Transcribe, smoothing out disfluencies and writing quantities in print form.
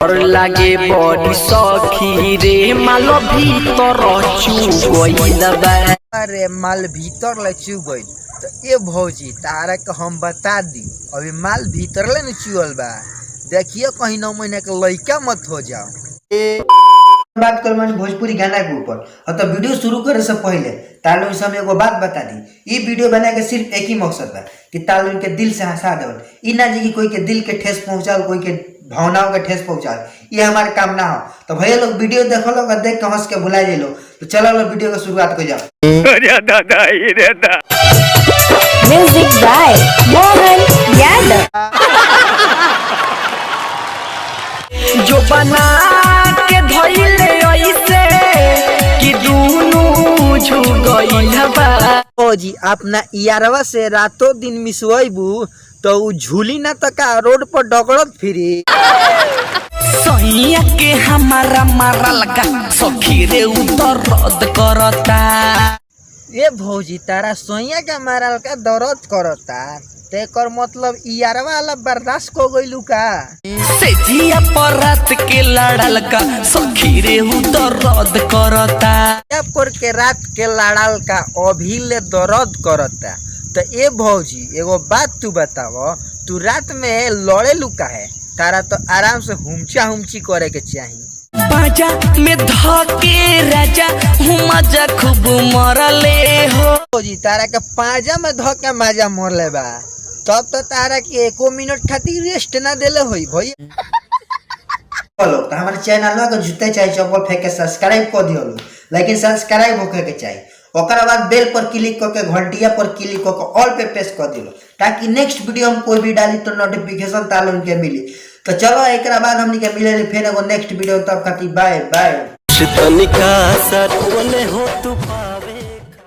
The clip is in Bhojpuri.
और लागे बड़ी सखी रे माल भीतर चू गइल बा। अरे माल भीतर ले चू गइल तो ए भौजी तारा के हम बता दी अभी माल भीतर ले न चुअल बा। देखिए कहीं 9 महीने के लड़का मत हो जाओ। बात कर मन भोजपुरी गाना के ऊपर और तो वीडियो शुरू करे से पहले तालुन से हम एगो बात बता दी। ये वीडियो बना के सिर्फ एक ही मकसद बा कि तालुन के दिल से हंसा देवल। ई ना जी कि कोई के दिल के ठेस पहुंचाल, कोई के भावनाओं के ठेस पहुंचाल, ये हमारे काम ना हो। तो भैया लोग वीडियो देखो लोग और देख के हंस के भुला जाए लोग। तो चलो लोग वीडियो की शुरुआत कर जाओ। अरे दादा ये दादा म्यूजिक बाय मोहन यादव। जो बना के धइले ऐसे कि दुनु झु गइल बा। भौजी अपना यारवा से रातों दिन मिसवाइबू तो उ झूली ना तका रोड पर डगड़त फिरी। सैया के हमारा मारा लगा सखी रे उतर रद्द करता। ये भौजी तारा सोइया के मारल का दर्द करता तेकर मतलब यारवा वाला बर्दाश्त को गइलू का। से जिया पर रात के लड़ल का सखी रे उतर रद्द करता। पर के रात के लड़ाल का अभी ले दर्द करता। तो ए भौजी एगो बात तू बताव, तू रात में लड़े लुका है तारा तो आराम से हुमचा हुमची करे के चाहिए। बाजा में धके राजा हूँ मजा खूब मरले हो। भौजी तारा के पाजा में धके मजा मरले बा तब तो तारा के 1 मिनट खातिर रेस्ट ना देले होई भई। हेलो तो हमारे चैनल में जूते चाहे चप्पल फेंक के सब्सक्राइब कर दियो, लेकिन सब्सक्राइब होके के चाहिए। ओकर बाद बेल पर क्लिक करके घंटिया पर क्लिक करके ऑल पे प्रेस कर दियो ताकि नेक्स्ट वीडियो हम कोई भी डाली तो नोटिफिकेशन तालुन के मिली। तो चलो एक बाद हमनी के मिले फिर एगो नेक्स्ट वीडियो, तब खातिर बाय बाय।